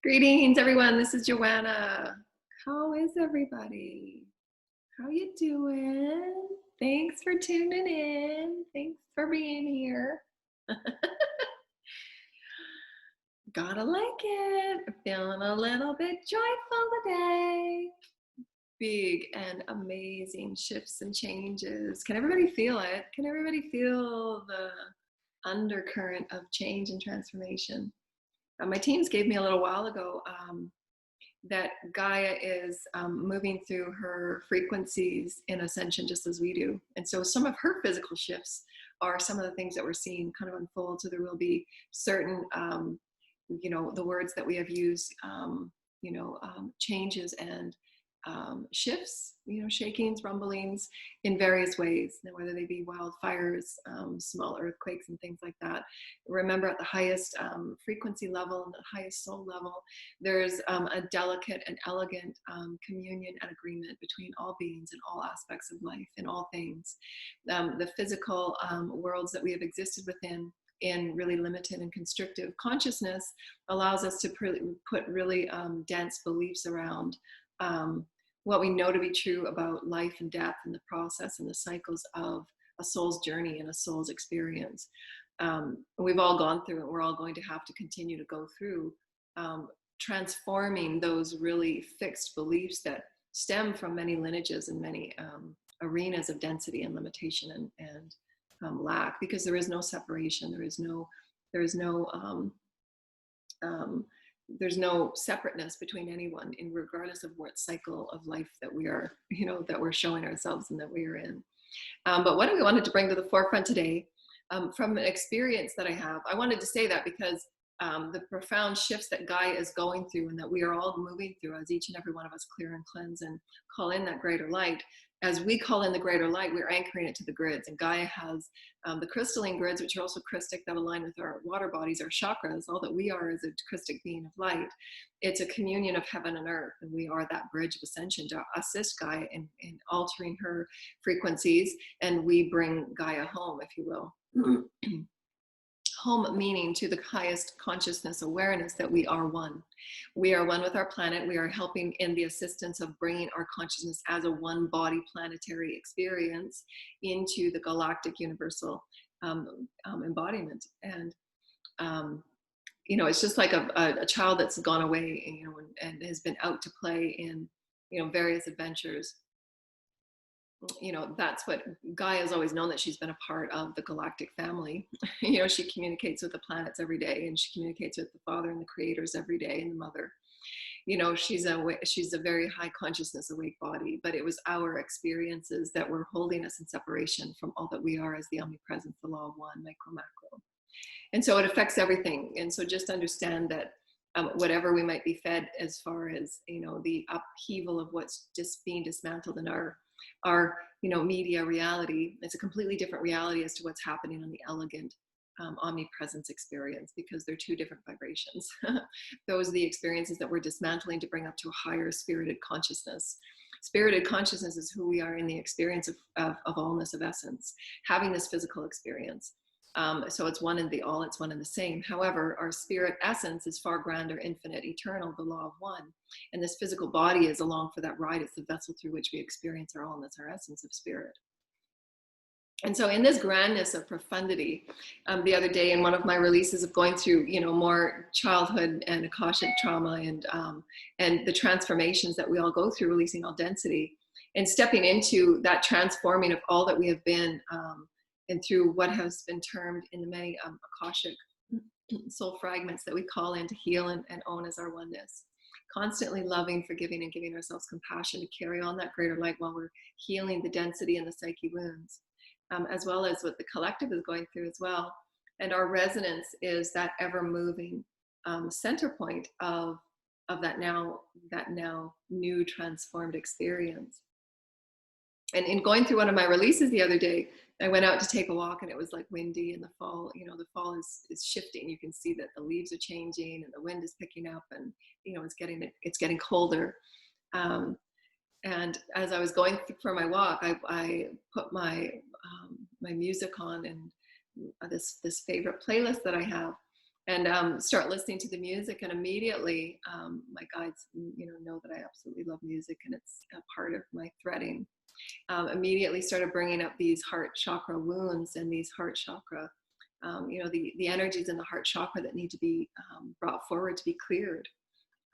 Greetings, everyone. This is Joanna. How is everybody? How you doing? Thanks for tuning in. Thanks for being here. Gotta like it. Feeling a little bit joyful today. Big and amazing shifts and changes. Can everybody feel it? Can everybody feel the undercurrent of change and transformation? My teams gave me a little while ago that Gaia is moving through her frequencies in ascension just as we do. And so some of her physical shifts are some of the things that we're seeing kind of unfold. So there will be certain, the words that we have used, changes and shifts, shakings, rumblings in various ways, whether they be wildfires, small earthquakes and things like that. Remember, at the highest frequency level and the highest soul level, there's a delicate and elegant communion and agreement between all beings and all aspects of life and all things. The physical worlds that we have existed within in really limited and constrictive consciousness allows us to put really dense beliefs around what we know to be true about life and death and the process and the cycles of a soul's journey and a soul's experience. We've all gone through it. We're all going to have to continue to go through transforming those really fixed beliefs that stem from many lineages and many arenas of density and limitation and lack, because there is no separation. There's no separateness between anyone, in regardless of what cycle of life that we are, that we're showing ourselves and that we are in. But what we wanted to bring to the forefront today, from an experience that I have, I wanted to say that because the profound shifts that Gaia is going through and that we are all moving through as each and every one of us clear and cleanse and call in that greater light. As we call in the greater light, we're anchoring it to the grids. And Gaia has the crystalline grids, which are also Christic, that align with our water bodies, our chakras. All that we are is a Christic being of light. It's a communion of heaven and earth. And we are that bridge of ascension to assist Gaia in altering her frequencies. And we bring Gaia home, if you will. Home meaning to the highest consciousness awareness that we are one. We are one with our planet. We are helping in the assistance of bringing our consciousness as a one body planetary experience into the galactic universal embodiment. And, it's just like a child that's gone away and has been out to play in, various adventures. That's what Gaia has always known, that she's been a part of the galactic family. She communicates with the planets every day, and she communicates with the Father and the creators every day, and the Mother. She's a very high consciousness awake body, but it was our experiences that were holding us in separation from all that we are as the omnipresence, the law of one, micro, macro. And so it affects everything. And so just understand that whatever we might be fed as far as, the upheaval of what's just being dismantled in our media reality, it's a completely different reality as to what's happening on the elegant omnipresence experience, because they're two different vibrations. Those are the experiences that we're dismantling to bring up to a higher spirited consciousness. Spirited consciousness is who we are in the experience of allness, of essence, having this physical experience. So it's one in the all, it's one in the same. However, our spirit essence is far grander, infinite, eternal, the law of one. And this physical body is along for that ride. It's the vessel through which we experience our allness, our essence of spirit. And so in this grandness of profundity, the other day in one of my releases of going through, more childhood and Akashic trauma and the transformations that we all go through, releasing all density and stepping into that transforming of all that we have been, and through what has been termed in the many Akashic soul fragments that we call in to heal and own as our oneness. Constantly loving, forgiving, and giving ourselves compassion to carry on that greater light while we're healing the density and the psyche wounds, as well as what the collective is going through as well. And our resonance is that ever-moving center point of that now new transformed experience. And in going through one of my releases the other day, I went out to take a walk, and it was like windy, and the fall is shifting. You can see that the leaves are changing and the wind is picking up, and it's getting colder. And as I was going for my walk, I put my music on, and this favorite playlist that I have, and start listening to the music. And immediately, my guides, know that I absolutely love music, and it's a part of my threading. Immediately started bringing up these heart chakra wounds and these heart chakra, the energies in the heart chakra that need to be brought forward to be cleared.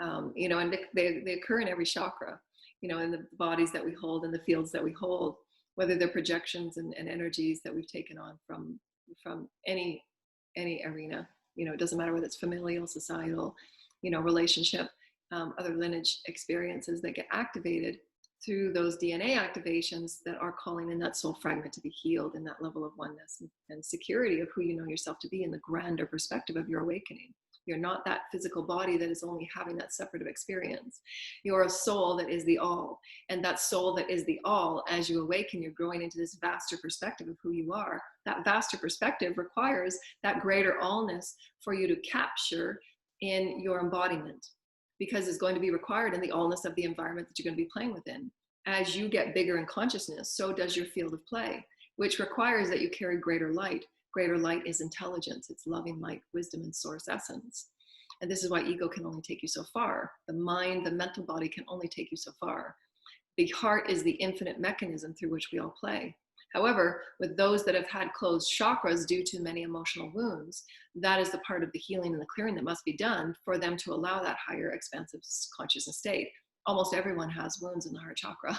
And they occur in every chakra, in the bodies that we hold, in the fields that we hold, whether they're projections and energies that we've taken on from any arena. It doesn't matter whether it's familial, societal, relationship, other lineage experiences that get activated through those DNA activations that are calling in that soul fragment to be healed in that level of oneness and security of who you know yourself to be in the grander perspective of your awakening. You're not that physical body that is only having that separative experience. You're a soul that is the all. And that soul that is the all, as you awaken, you're growing into this vaster perspective of who you are. That vaster perspective requires that greater allness for you to capture in your embodiment, because it's going to be required in the allness of the environment that you're going to be playing within. As you get bigger in consciousness, so does your field of play, which requires that you carry greater light. Greater light is intelligence. It's loving light, wisdom, and source essence. And this is why ego can only take you so far. The mind, the mental body can only take you so far. The heart is the infinite mechanism through which we all play. However, with those that have had closed chakras due to many emotional wounds, that is the part of the healing and the clearing that must be done for them to allow that higher expansive consciousness state. Almost everyone has wounds in the heart chakra.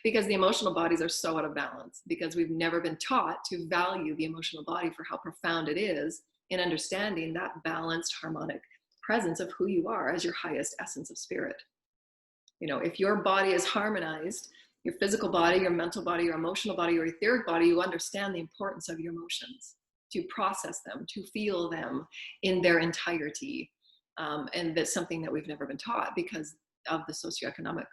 Because the emotional bodies are so out of balance, because we've never been taught to value the emotional body for how profound it is in understanding that balanced, harmonic presence of who you are as your highest essence of spirit. If your body is harmonized, your physical body, your mental body, your emotional body, your etheric body, you understand the importance of your emotions, to process them, to feel them in their entirety. And that's something that we've never been taught because of the socioeconomic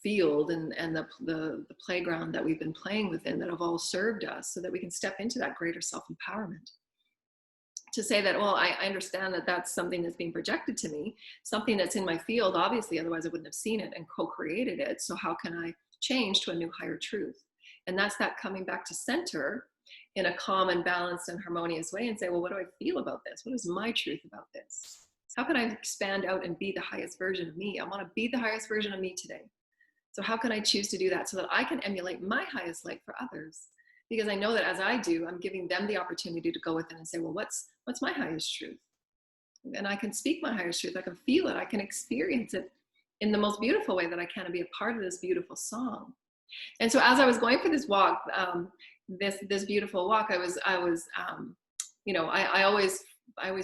field and the playground that we've been playing within, that have all served us so that we can step into that greater self-empowerment. To say that, well, I understand that that's something that's being projected to me, something that's in my field, obviously, otherwise I wouldn't have seen it and co-created it. So how can I change to a new higher truth? And that's that coming back to center in a calm and balanced and harmonious way and say, well, what do I feel about this? What is my truth about this? How can I expand out and be the highest version of me? I want to be the highest version of me today. So how can I choose to do that so that I can emulate my highest light for others? Because I know that as I do, I'm giving them the opportunity to go within and say, well, what's my highest truth? And I can speak my highest truth. I can feel it. I can experience it in the most beautiful way that I can, and be a part of this beautiful song. And so as I was going for this walk, this beautiful walk, I always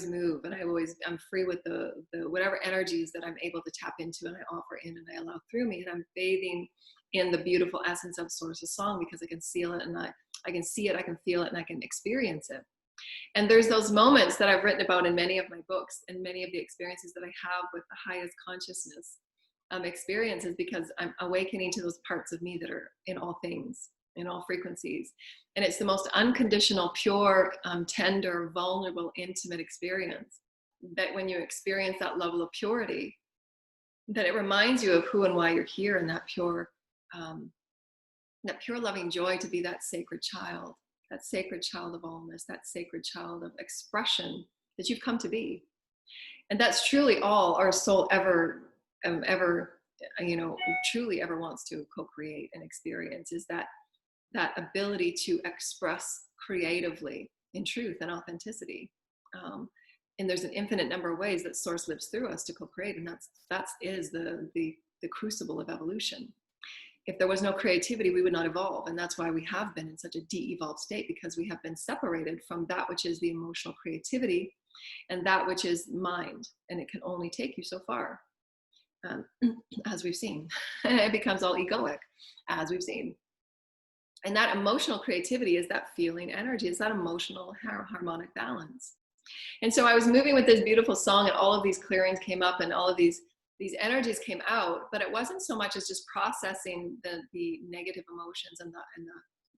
move, and I'm free with the whatever energies that I'm able to tap into and I offer in and I allow through me. And I'm bathing in the beautiful essence of Source's song, because I can seal it and I can see it, I can feel it, and I can experience it. And there's those moments that I've written about in many of my books and many of the experiences that I have with the highest consciousness experiences, because I'm awakening to those parts of me that are in all things, in all frequencies. And it's the most unconditional, pure, tender, vulnerable, intimate experience, that when you experience that level of purity, that it reminds you of who and why you're here, and that pure loving joy to be that sacred child of allness, that sacred child of expression that you've come to be. And that's truly all our soul ever truly ever wants to co-create and experience, is that ability to express creatively in truth and authenticity. And there's an infinite number of ways that Source lives through us to co-create, and that is the crucible of evolution. If there was no creativity, we would not evolve. And that's why we have been in such a de-evolved state, because we have been separated from that which is the emotional creativity and that which is mind. And it can only take you so far, as we've seen. It becomes all egoic, as we've seen. And that emotional creativity is that feeling energy, is that emotional harmonic balance. And so I was moving with this beautiful song, and all of these clearings came up, and all of these energies came out, but it wasn't so much as just processing the negative emotions and the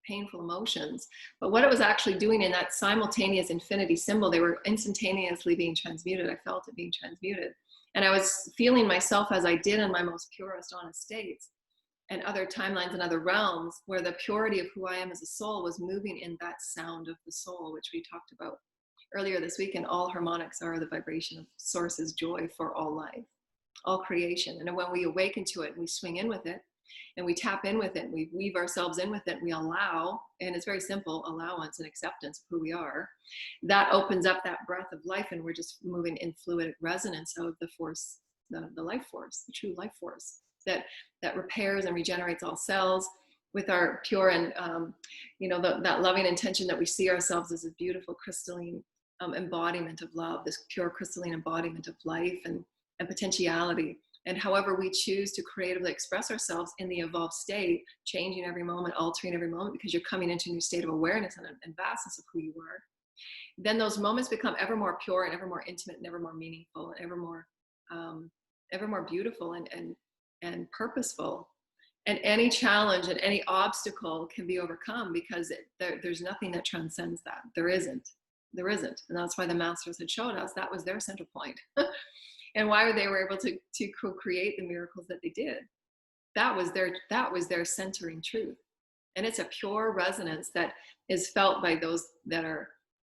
painful emotions, but what it was actually doing in that simultaneous infinity symbol, they were instantaneously being transmuted. I felt it being transmuted. And I was feeling myself as I did in my most purest, honest states. and other timelines and other realms where the purity of who I am as a soul was moving in that sound of the soul, which we talked about earlier this week. And all harmonics are the vibration of source's joy for all life, all creation. And when we awaken to it and we swing in with it and we tap in with it, we weave ourselves in with it, we allow, and it's very simple, allowance and acceptance of who we are, that opens up that breath of life, and we're just moving in fluid resonance of the force, the life force, the true life force that repairs and regenerates all cells with our pure and that loving intention that we see ourselves as a beautiful crystalline embodiment of love, this pure crystalline embodiment of life and potentiality. And however we choose to creatively express ourselves in the evolved state, changing every moment, altering every moment, because you're coming into a new state of awareness and vastness of who you are, then those moments become ever more pure and ever more intimate and ever more meaningful and ever more beautiful and purposeful. And any challenge and any obstacle can be overcome, because there's nothing that transcends that. There isn't. And that's why the masters had showed us that was their center point. And why they were able to create the miracles that they did. That was their centering truth. And it's a pure resonance that is felt by those that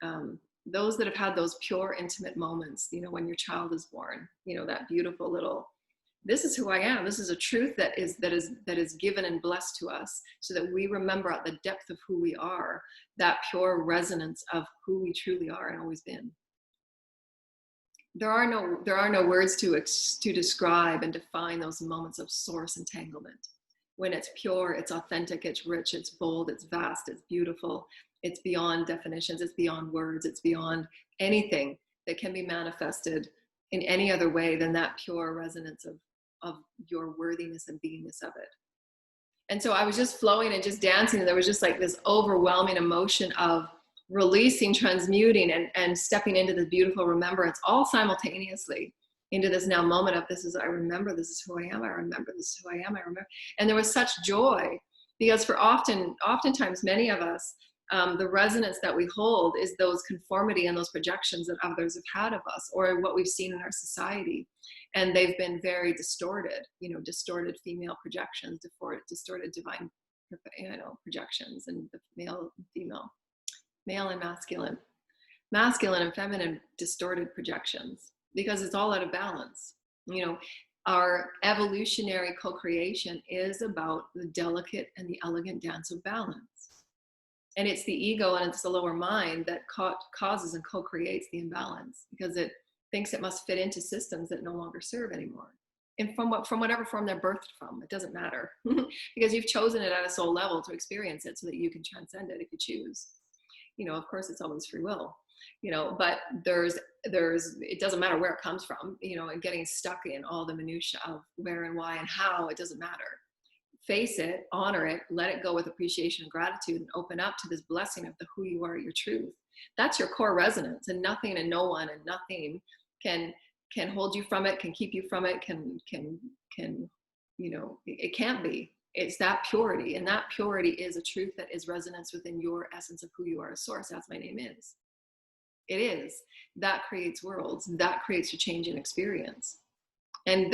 have had those pure, intimate moments, when your child is born, that beautiful little, this is who I am. This is a truth that is given and blessed to us, so that we remember at the depth of who we are, that pure resonance of who we truly are and always been. There are no words to describe and define those moments of source entanglement. When it's pure, it's authentic, it's rich, it's bold, it's vast, it's beautiful, it's beyond definitions, it's beyond words, it's beyond anything that can be manifested in any other way than that pure resonance of your worthiness and beingness of it. And so I was just flowing and just dancing, and there was just like this overwhelming emotion of releasing, transmuting, and stepping into this beautiful remembrance, all simultaneously, into this now moment of, this is, I remember, this is who I am, I remember, this is who I am, I remember. And there was such joy, because for oftentimes many of us, the resonance that we hold is those conformity and those projections that others have had of us, or what we've seen in our society. And they've been very distorted, distorted female projections, distorted divine, projections, and the male, female, male and masculine and feminine distorted projections, because it's all out of balance. Our evolutionary co-creation is about the delicate and the elegant dance of balance. And it's the ego and it's the lower mind that causes and co-creates the imbalance, because it thinks it must fit into systems that no longer serve anymore. And from whatever form they're birthed from, it doesn't matter, because you've chosen it at a soul level to experience it, so that you can transcend it if you choose. Of course, it's always free will, but it doesn't matter where it comes from, and getting stuck in all the minutia of where and why and how, it doesn't matter. Face it, honor it, let it go with appreciation and gratitude, and open up to this blessing of the who you are, your truth. That's your core resonance, and nothing and no one and nothing can hold you from it, can keep you from it, it can't be. It's that purity, and that purity is a truth that is resonance within your essence of who you are as source, as my name is. It is. That creates worlds. That creates a change in experience. And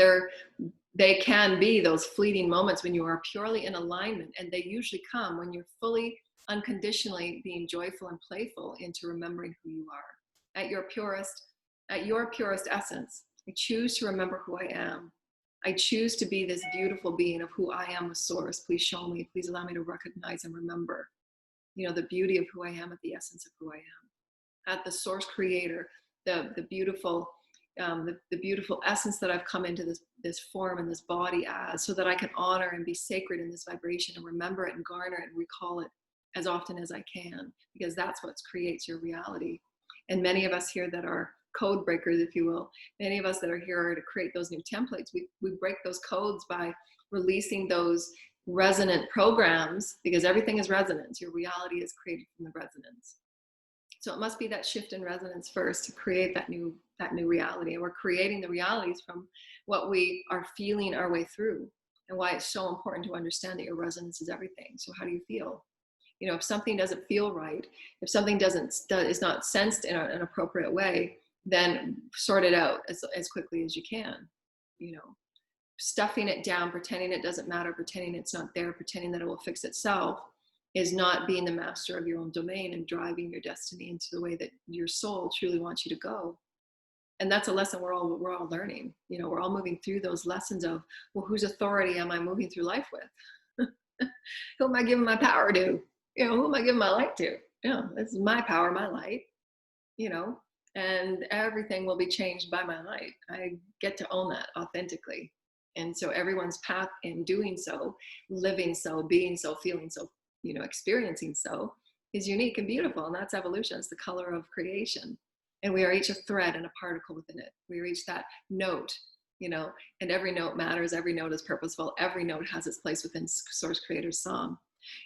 they can be those fleeting moments when you are purely in alignment, and they usually come when you're fully, unconditionally being joyful and playful into remembering who you are at your purest essence. I choose to remember who I am. I choose to be this beautiful being of who I am with source. Please show me. Please allow me to recognize and remember, the beauty of who I am at the essence of who I am, at the source creator, the beautiful essence that I've come into this form and this body as, so that I can honor and be sacred in this vibration and remember it and garner it and recall it as often as I can, because that's what creates your reality. And many of us here that are code breakers, if you will, many of us that are here to create those new templates, we break those codes by releasing those resonant programs, because everything is resonance. Your reality is created from the resonance. So it must be that shift in resonance first to create that new reality. And we're creating the realities from what we are feeling our way through, and why it's so important to understand that your resonance is everything. So how do you feel? If something doesn't feel right, if something is not sensed in an appropriate way, then sort it out as quickly as you can. stuffing it down, pretending it doesn't matter, pretending it's not there, pretending that it will fix itself, is not being the master of your own domain and driving your destiny into the way that your soul truly wants you to go. And that's a lesson we're all learning. You know, we're all moving through those lessons of, well, whose authority am I moving through life with? Who am I giving my power to? You know, who am I giving my light to? Yeah, this is my power, my light, you know, and everything will be changed by my light. I get to own that authentically. And so everyone's path in doing so, living so, being so, feeling so, you know, experiencing so, is unique and beautiful. And that's evolution. It's the color of creation. And we are each a thread and a particle within it. We are each that note, you know, and every note matters. Every note is purposeful. Every note has its place within Source Creator's song.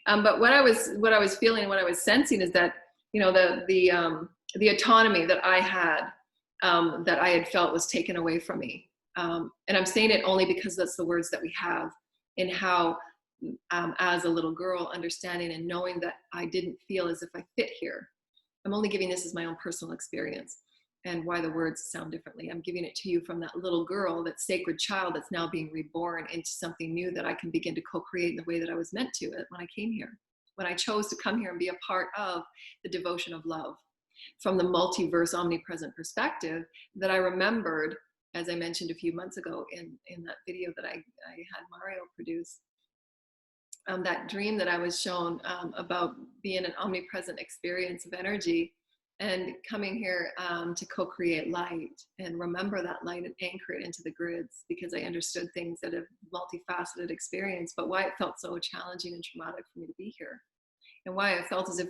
But what I was feeling and what I was sensing is that, you know, the autonomy that I had felt was taken away from me. And I'm saying it only because that's the words that we have in how, as a little girl, understanding and knowing that I didn't feel as if I fit here. I'm only giving this as my own personal experience and why the words sound differently. I'm giving it to you from that little girl, that sacred child that's now being reborn into something new that I can begin to co-create in the way that I was meant to when I came here, when I chose to come here and be a part of the devotion of love from the multiverse omnipresent perspective that I remembered, as I mentioned a few months ago in that video that I had Mario produce. That dream that I was shown about being an omnipresent experience of energy and coming here to co-create light and remember that light and anchor it into the grids, because I understood things that have multifaceted experience, but why it felt so challenging and traumatic for me to be here, and why I felt as if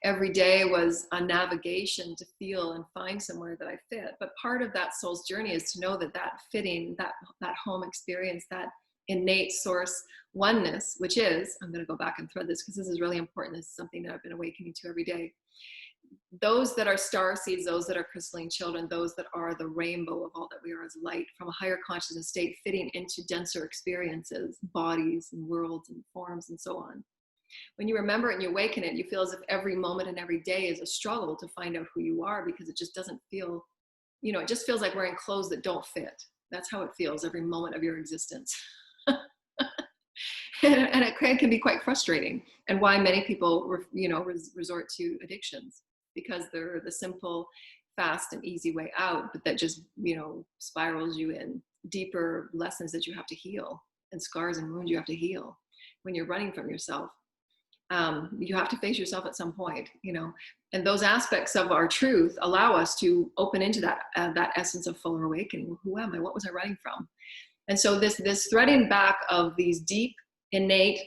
every day was a navigation to feel and find somewhere that I fit. But part of that soul's journey is to know that fitting, that home experience, that innate source oneness, which is, I'm going to go back and thread this because this is really important. This is something that I've been awakening to every day. Those that are star seeds, those that are crystalline children, those that are the rainbow of all that we are as light from a higher consciousness state, fitting into denser experiences, bodies and worlds and forms and so on. When you remember it and you awaken it, you feel as if every moment and every day is a struggle to find out who you are, because it just doesn't feel, you know, it just feels like wearing clothes that don't fit. That's how it feels every moment of your existence. And it can be quite frustrating, and why many people, you know, resort to addictions, because they're the simple, fast and easy way out, but that just, you know, spirals you in deeper lessons that you have to heal, and scars and wounds you have to heal when you're running from yourself. You have to face yourself at some point, you know, and those aspects of our truth allow us to open into that essence of fuller awakening. Well, who am I? What was I running from? And so this threading back of these deep, innate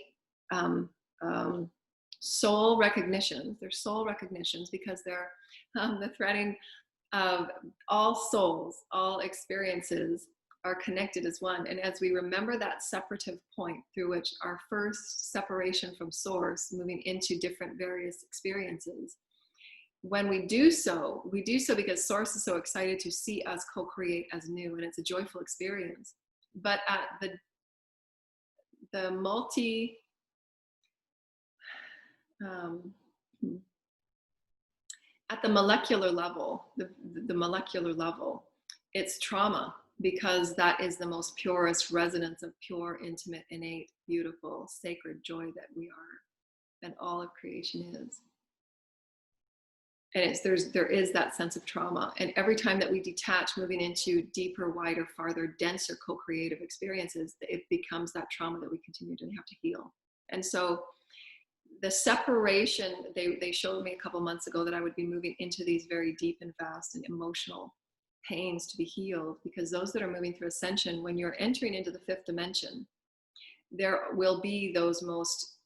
soul recognitions, they're soul recognitions because they're the threading of all souls, all experiences are connected as one. And as we remember that separative point through which our first separation from source, moving into different various experiences, when we do so because source is so excited to see us co-create as new, and it's a joyful experience. But at the at the molecular level, the molecular level, it's trauma, because that is the most purest resonance of pure, intimate, innate, beautiful, sacred joy that we are, and all of creation is. And there is that sense of trauma. And every time that we detach, moving into deeper, wider, farther, denser co-creative experiences, it becomes that trauma that we continue to have to heal. And so the separation, they showed me a couple months ago that I would be moving into these very deep and vast and emotional pains to be healed, because those that are moving through ascension, when you're entering into the fifth dimension, there will be those most,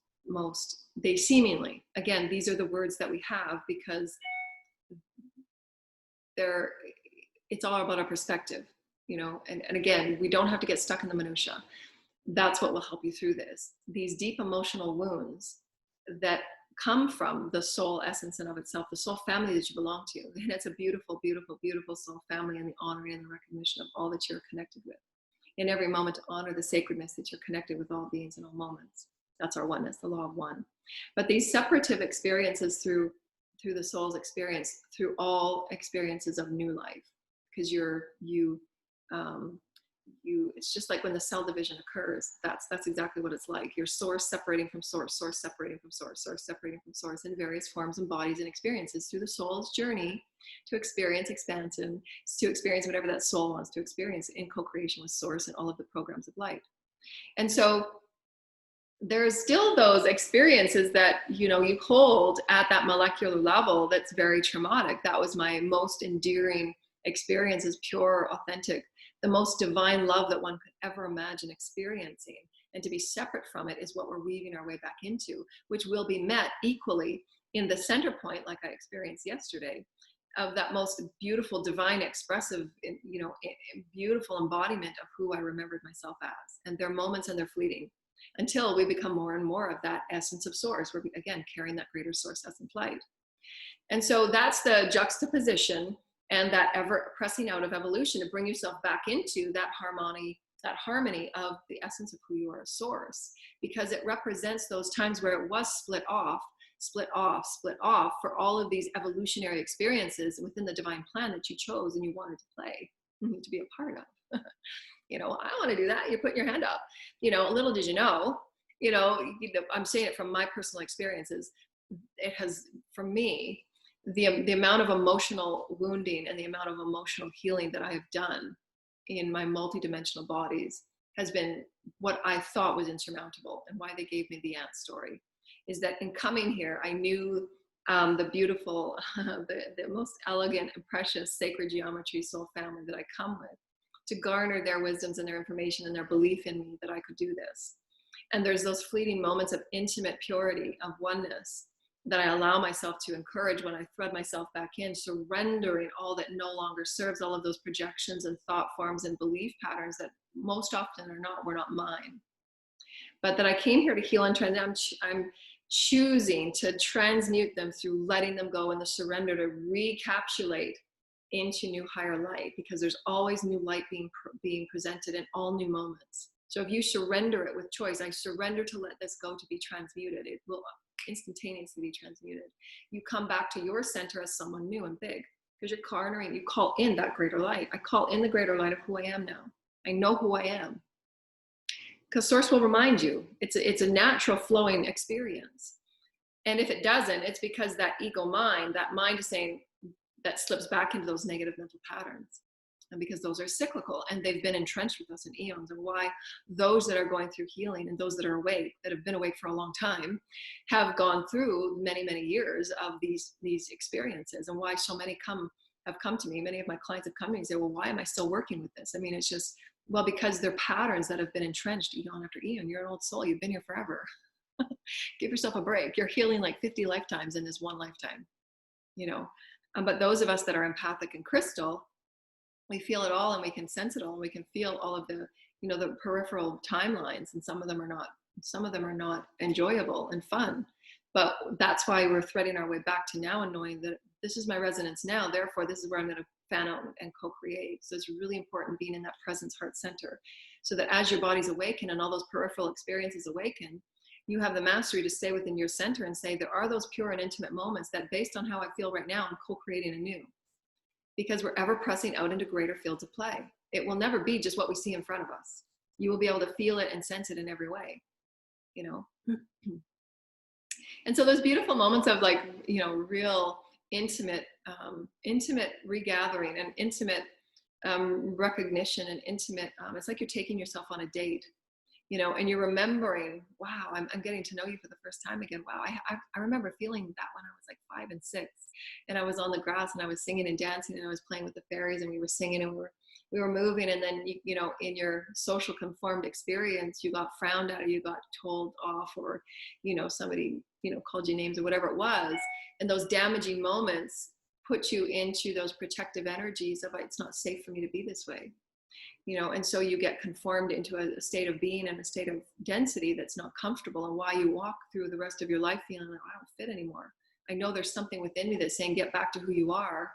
they seemingly, again, these are the words that we have because it's all about our perspective, you know, and again, we don't have to get stuck in the minutia. That's what will help you through this. These deep emotional wounds that come from the soul essence and of itself, the soul family that you belong to. And it's a beautiful, beautiful, beautiful soul family, and the honoring and the recognition of all that you're connected with. In every moment, to honor the sacredness that you're connected with all beings in all moments. That's our oneness, the law of one. But these separative experiences through the soul's experience, through all experiences of new life, because it's just like when the cell division occurs, that's exactly what it's like. Your source separating from source, source separating from source, source separating from source, in various forms and bodies and experiences through the soul's journey to experience expansion, to experience whatever that soul wants to experience in co-creation with source and all of the programs of light. And so there's still those experiences that, you hold at that molecular level that's very traumatic. That was my most endearing experience, is pure, authentic, the most divine love that one could ever imagine experiencing. And to be separate from it is what we're weaving our way back into, which will be met equally in the center point, like I experienced yesterday, of that most beautiful, divine, expressive, beautiful embodiment of who I remembered myself as. And they're moments and they're fleeting, until we become more and more of that essence of source, where we, again, carrying that greater source essence light. And so that's the juxtaposition and that ever pressing out of evolution to bring yourself back into that harmony of the essence of who you are as source, because it represents those times where it was split off for all of these evolutionary experiences within the divine plan that you chose and you wanted to play, to be a part of. I want to do that. You put your hand up. Little did you know, I'm saying it from my personal experiences. It has, for me, the amount of emotional wounding and the amount of emotional healing that I have done in my multidimensional bodies has been what I thought was insurmountable. And why they gave me the ant story is that in coming here, I knew the beautiful, the most elegant and precious sacred geometry soul family that I come with, to garner their wisdoms and their information and their belief in me that I could do this. And there's those fleeting moments of intimate purity, of oneness, that I allow myself to encourage when I thread myself back in, surrendering all that no longer serves, all of those projections and thought forms and belief patterns that most often were not mine. But that I came here to heal and transcend. I'm choosing to transmute them through letting them go, and the surrender to recapsulate into new higher light, because there's always new light being presented in all new moments. So if you surrender it with choice, I surrender to let this go, to be transmuted, it will instantaneously be transmuted. You come back to your center as someone new and big, because you're garnering, you call in that greater light. I call in the greater light of who I am now. I know who I am, because source will remind you. It's a natural flowing experience. And if it doesn't, it's because that ego mind, that mind is saying, that slips back into those negative mental patterns. And because those are cyclical and they've been entrenched with us in eons, and why those that are going through healing and those that are awake, that have been awake for a long time, have gone through many, many years of these experiences, and why so many have come to me. Many of my clients have come to me and say, well, why am I still working with this? I mean, it's just, well, because they're patterns that have been entrenched eon after eon. You're an old soul. You've been here forever. Give yourself a break. You're healing like 50 lifetimes in this one lifetime, But those of us that are empathic and crystal, we feel it all and we can sense it all, and we can feel all of the, the peripheral timelines, and some of them are not enjoyable and fun. But that's why we're threading our way back to now, and knowing that this is my resonance now, therefore this is where I'm going to fan out and co-create. So it's really important being in that presence heart center, so that as your body's awaken and all those peripheral experiences awaken, you have the mastery to stay within your center and say, there are those pure and intimate moments that, based on how I feel right now, I'm co-creating anew. Because we're ever pressing out into greater fields of play. It will never be just what we see in front of us. You will be able to feel it and sense it in every way, And so those beautiful moments of real intimate regathering and intimate recognition and intimate, it's like you're taking yourself on a date. And you're remembering, wow, I'm getting to know you for the first time again. Wow, I remember feeling that when I was like 5 and 6, and I was on the grass and I was singing and dancing and I was playing with the fairies and we were singing and we were moving. And then, in your social conformed experience, you got frowned at, or you got told off, or, somebody, called you names or whatever it was. And those damaging moments put you into those protective energies of, it's not safe for me to be this way. And so you get conformed into a state of being and a state of density that's not comfortable, and why you walk through the rest of your life feeling like, I don't fit anymore. I know there's something within me that's saying, get back to who you are,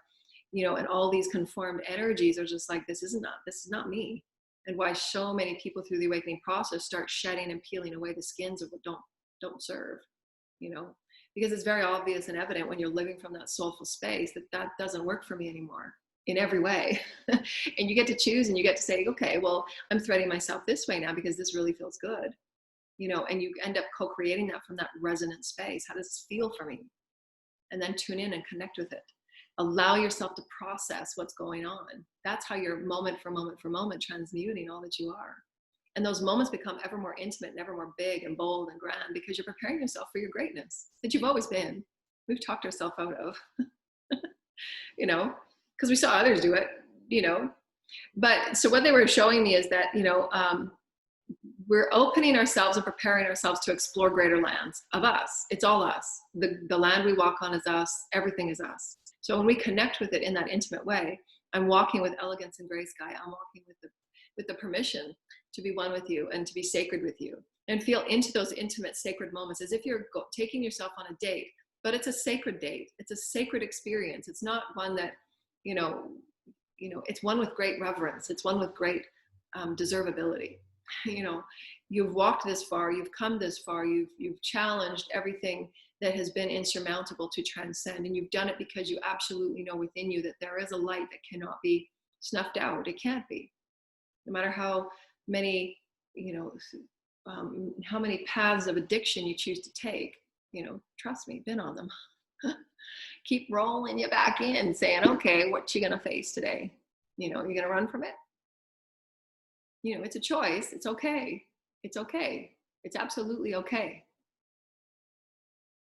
and all these conformed energies are just like, this is not me. And why so many people through the awakening process start shedding and peeling away the skins of what don't serve, because it's very obvious and evident when you're living from that soulful space that doesn't work for me anymore. in every way. And you get to choose, and you get to say, okay, well, I'm threading myself this way now because this really feels good, you know, and you end up co-creating that from that resonant space. How does this feel for me? And then tune in and connect with it. Allow yourself to process what's going on. That's how you're moment for moment for moment transmuting all that you are. And those moments become ever more intimate and ever more big and bold and grand, because you're preparing yourself for your greatness that you've always been. We've talked ourselves out of, you know, because we saw others do it, you know. But so what they were showing me is that, you know, we're opening ourselves and preparing ourselves to explore greater lands of us. It's all us. The land we walk on is us. Everything is us. So when we connect with it in that intimate way, I'm walking with elegance and grace, Guy. I'm walking with the permission to be one with you and to be sacred with you, and feel into those intimate, sacred moments as if you're taking yourself on a date. But it's a sacred date. It's a sacred experience. It's not one that, you know, it's one with great reverence. It's one with great deservability. You know, you've walked this far, you've come this far, you've challenged everything that has been insurmountable to transcend, and you've done it because you absolutely know within you that there is a light that cannot be snuffed out. It can't be, no matter how many, you know, how many paths of addiction you choose to take. You know, trust me, been on them. Keep rolling you back in, saying, okay, what you gonna face today? You know, you're gonna run from it? You know, it's a choice. It's okay. It's okay. It's absolutely okay.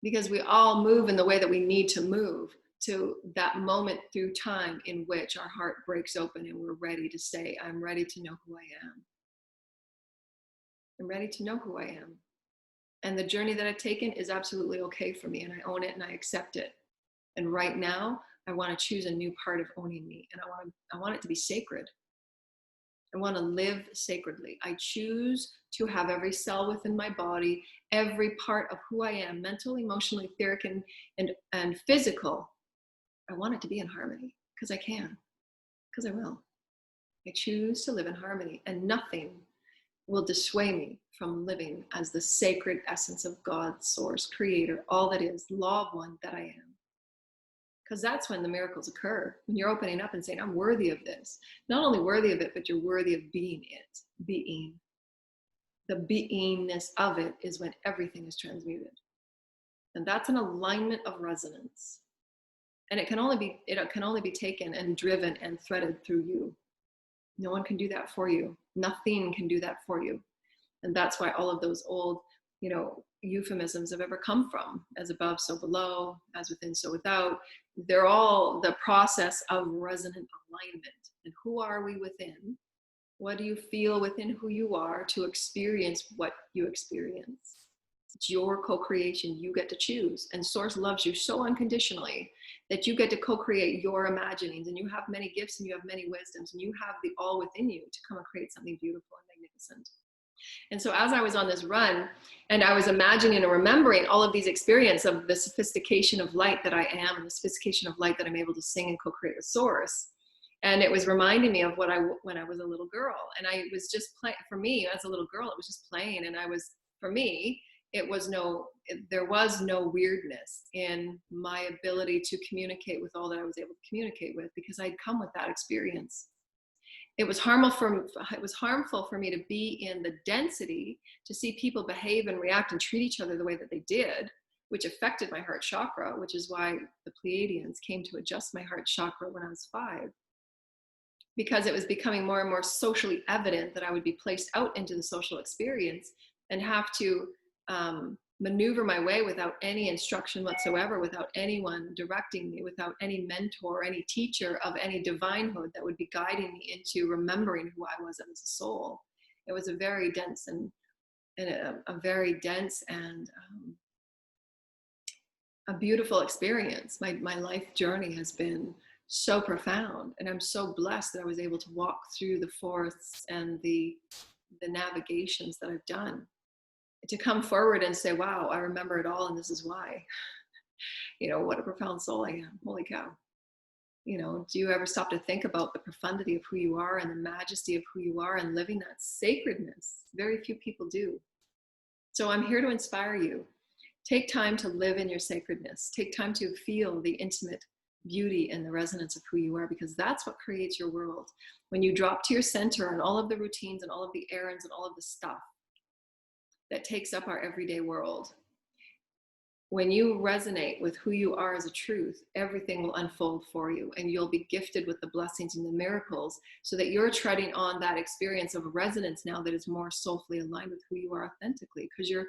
Because we all move in the way that we need to move to that moment through time in which our heart breaks open and we're ready to say, I'm ready to know who I am. I'm ready to know who I am. And the journey that I've taken is absolutely okay for me, and I own it and I accept it. And right now, I want to choose a new part of owning me, and I want it to be sacred. I want to live sacredly. I choose to have every cell within my body, every part of who I am, mental, emotional, etheric, and physical. I want it to be in harmony because I can, because I will. I choose to live in harmony, and nothing will dissuade me from living as the sacred essence of God, source, creator, all that is, law of one that I am. Because that's when the miracles occur, when you're opening up and saying, I'm worthy of this. Not only worthy of it, but you're worthy of being it, being. The beingness of it is when everything is transmuted. And that's an alignment of resonance. And it can only be taken and driven and threaded through you. No one can do that for you. Nothing can do that for you. And that's why all of those old, you know, euphemisms have ever come from, as above, so below, as within, so without. They're all the process of resonant alignment. And who are we within? What do you feel within who you are to experience what you experience? It's your co-creation. You get to choose. And Source loves you so unconditionally that you get to co-create your imaginings. And you have many gifts and you have many wisdoms, and you have the all within you to come and create something beautiful and magnificent. And so as I was on this run, and I was imagining and remembering all of these experiences of the sophistication of light that I am, and the sophistication of light that I'm able to sing and co-create with Source. And it was reminding me of when I was a little girl. And I was just playing, for me as a little girl, it was just playing. And for me, there was no weirdness in my ability to communicate with all that I was able to communicate with, because I'd come with that experience. It was harmful for me to be in the density, to see people behave and react and treat each other the way that they did, which affected my heart chakra, which is why the Pleiadians came to adjust my heart chakra when I was 5. Because it was becoming more and more socially evident that I would be placed out into the social experience and have to maneuver my way without any instruction whatsoever, without anyone directing me, without any mentor, any teacher of any divinehood that would be guiding me into remembering who I was as a soul. It was a very dense and a beautiful experience. My life journey has been so profound, and I'm so blessed that I was able to walk through the forests and the navigations that I've done, to come forward and say, wow, I remember it all, and this is why. You know, what a profound soul I am. Holy cow. You know, do you ever stop to think about the profundity of who you are and the majesty of who you are and living that sacredness? Very few people do. So I'm here to inspire you. Take time to live in your sacredness. Take time to feel the intimate beauty and the resonance of who you are, because that's what creates your world. When you drop to your center and all of the routines and all of the errands and all of the stuff that takes up our everyday world, when you resonate with who you are as a truth, everything will unfold for you, and you'll be gifted with the blessings and the miracles, so that you're treading on that experience of resonance now that is more soulfully aligned with who you are authentically, because you're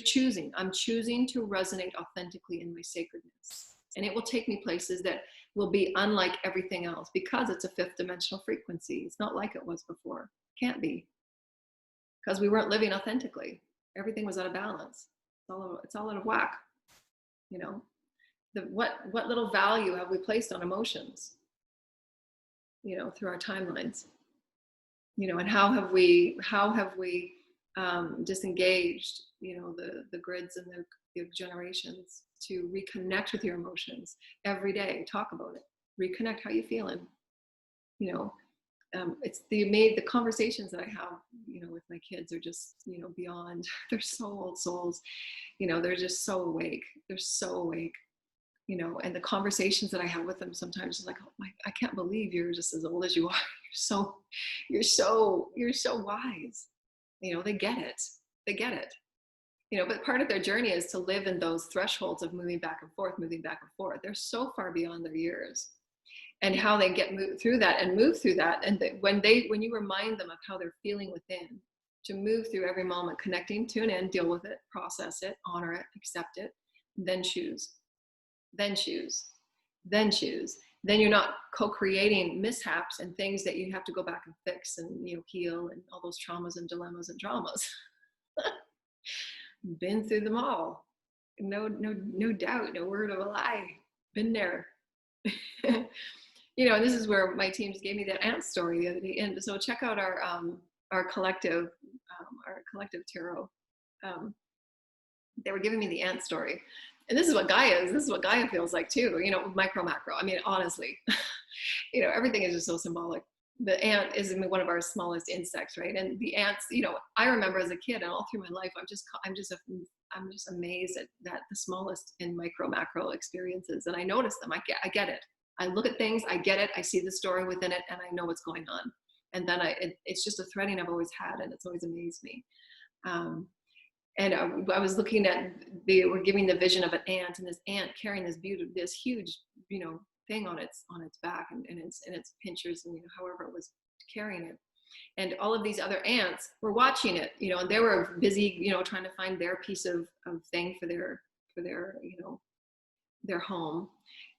choosing. I'm choosing to resonate authentically in my sacredness, and it will take me places that will be unlike everything else, because it's a fifth dimensional frequency. It's not like it was before. Can't be, because we weren't living authentically. Everything was out of balance. It's all out of whack. You know, what little value have we placed on emotions, you know, through our timelines, you know, and how have we disengaged, you know, the grids and the generations to reconnect with your emotions every day. Talk about it. Reconnect. How you feeling? You know, it's the conversations that I have, you know, with my kids are just, you know, beyond. They're soul souls. You know, they're just so awake. They're so awake, you know, and the conversations that I have with them sometimes is like, oh my, I can't believe you're just as old as you are. You're so wise. You know, they get it. They get it. You know, but part of their journey is to live in those thresholds of moving back and forth. They're so far beyond their years. And how they move through that. And when you remind them of how they're feeling within, to move through every moment, connecting, tune in, deal with it, process it, honor it, accept it, then choose, then choose, then choose. Then you're not co-creating mishaps and things that you have to go back and fix and, you know, heal, and all those traumas and dilemmas and dramas. Been through them all. No doubt, no word of a lie. Been there. You know, and this is where my team just gave me that ant story the other day. And so check out our collective tarot. They were giving me the ant story, and this is what Gaia is. This is what Gaia feels like too. You know, micro, macro. I mean, honestly, you know, everything is just so symbolic. The ant is one of our smallest insects, right? And the ants, you know, I remember as a kid and all through my life, I'm just amazed at that, the smallest in micro, macro experiences. And I notice them. I get it. I look at things, I get it, I see the story within it, and I know what's going on. And then it's just a threading I've always had, and it's always amazed me. And I was looking at, they were giving the vision of an ant, and this ant carrying this huge, you know, thing on its back, and its pinchers, and, you know, however it was carrying it. And all of these other ants were watching it, you know, and they were busy, you know, trying to find their piece of thing for their, you know, their home.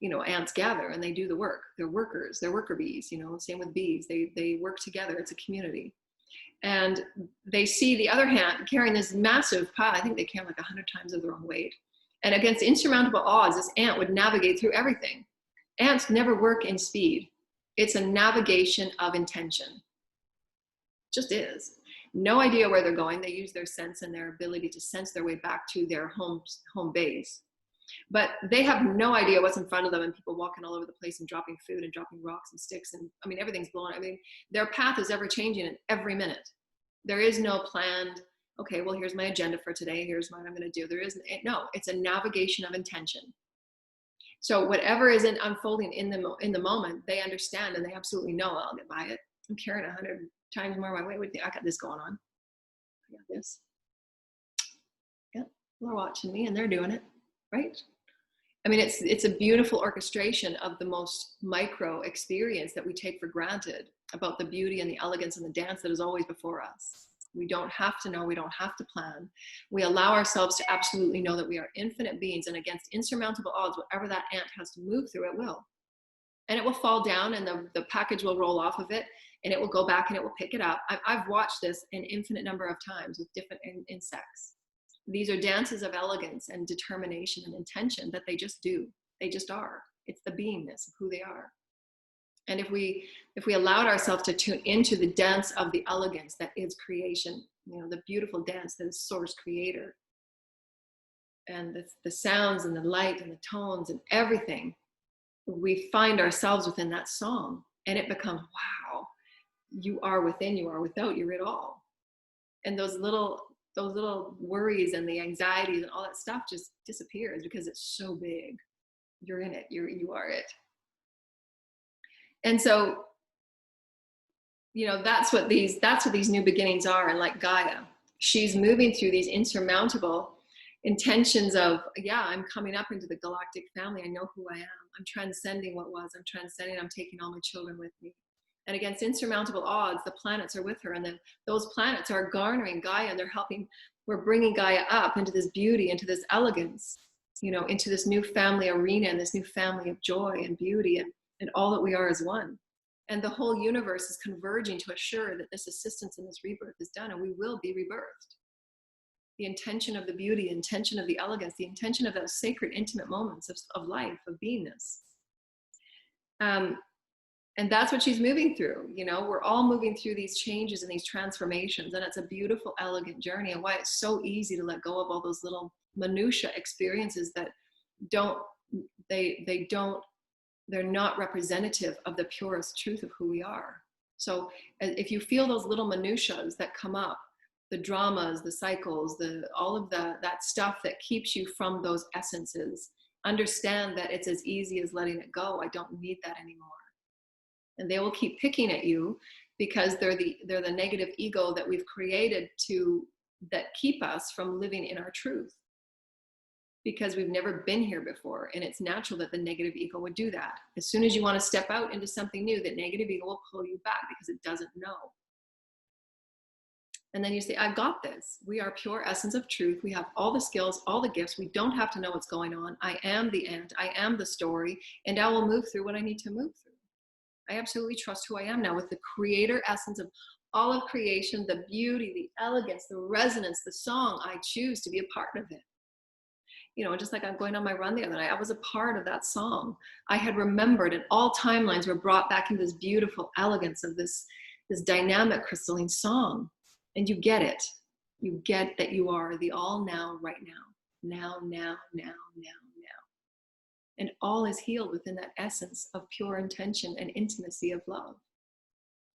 You know, ants gather and they do the work. They're workers, they're worker bees, you know, same with bees. They work together. It's a community. And they see the other ant carrying this massive pile. I think they carry like 100 times of their own weight. And against insurmountable odds, this ant would navigate through everything. Ants never work in speed. It's a navigation of intention. Just is. No idea where they're going. They use their sense and their ability to sense their way back to their home base. But they have no idea what's in front of them, and people walking all over the place and dropping food and dropping rocks and sticks. And I mean, everything's blown. I mean, their path is ever changing in every minute. There is no planned, okay, well, here's my agenda for today. Here's what I'm going to do. There isn't. No, it's a navigation of intention. So whatever is unfolding in the moment, they understand, and they absolutely know, I'll get by it. I'm carrying 100 times more my weight. I got this going on. I got this. Yeah, they're watching me and they're doing it. Right? I mean, it's a beautiful orchestration of the most micro experience that we take for granted about the beauty and the elegance and the dance that is always before us. We don't have to know, we don't have to plan. We allow ourselves to absolutely know that we are infinite beings, and against insurmountable odds, whatever that ant has to move through, it will. And it will fall down, and the package will roll off of it, and it will go back and it will pick it up. I've watched this an infinite number of times with different insects. These are dances of elegance and determination and intention that they just do. They just are. It's the beingness of who they are. And if we allowed ourselves to tune into the dance of the elegance that is creation, you know, the beautiful dance that is source creator, and the sounds and the light and the tones and everything, we find ourselves within that song, and it becomes, wow, you are within, you are without, you're it all. And those little worries and the anxieties and all that stuff just disappears because it's so big. You're in it. You are it. And so, that's what these new beginnings are. And like Gaia, she's moving through these insurmountable intentions of, yeah, I'm coming up into the galactic family. I know who I am. I'm transcending what was. I'm transcending. I'm taking all my children with me. And against insurmountable odds, the planets are with her. And then those planets are garnering Gaia, and they're helping. We're bringing Gaia up into this beauty, into this elegance, into this new family arena, and this new family of joy and beauty, and all that we are as one. And the whole universe is converging to assure that this assistance and this rebirth is done, and we will be rebirthed. The intention of the beauty, the intention of the elegance, the intention of those sacred, intimate moments of life, of beingness. And that's what she's moving through. We're all moving through these changes and these transformations, and it's a beautiful, elegant journey, and why it's so easy to let go of all those little minutia experiences that they're not representative of the purest truth of who we are. So if you feel those little minutiae that come up, the dramas, the cycles, all of that stuff that keeps you from those essences, understand that it's as easy as letting it go. I don't need that anymore. And they will keep picking at you because they're the negative ego that we've created that keep us from living in our truth. Because we've never been here before, and it's natural that the negative ego would do that. As soon as you want to step out into something new, that negative ego will pull you back because it doesn't know. And then you say, I've got this. We are pure essence of truth. We have all the skills, all the gifts. We don't have to know what's going on. I am the ant. I am the story, and I will move through what I need to move through. I absolutely trust who I am now with the creator essence of all of creation, the beauty, the elegance, the resonance, the song. I choose to be a part of it. Just like I'm going on my run the other night, I was a part of that song. I had remembered, and all timelines were brought back into this beautiful elegance of this dynamic crystalline song. And you get it. You get that you are the all now, right now. Now, now, now, now, now. And all is healed within that essence of pure intention and intimacy of love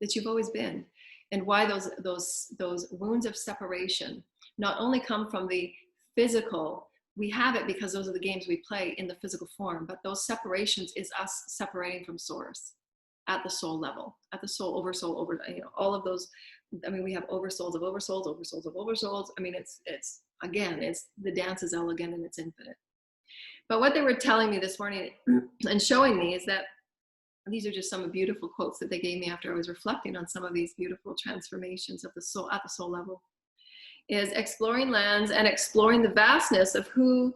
that you've always been. And why those wounds of separation not only come from the physical. We have it because those are the games we play in the physical form, but those separations is us separating from source at the soul level, at the soul, oversoul, all of those. I mean, we have oversouls of oversouls, oversouls of oversouls. I mean, it's the dance is elegant and it's infinite. But what they were telling me this morning and showing me is that these are just some beautiful quotes that they gave me after I was reflecting on some of these beautiful transformations of the soul at the soul level. Is exploring lands and exploring the vastness of who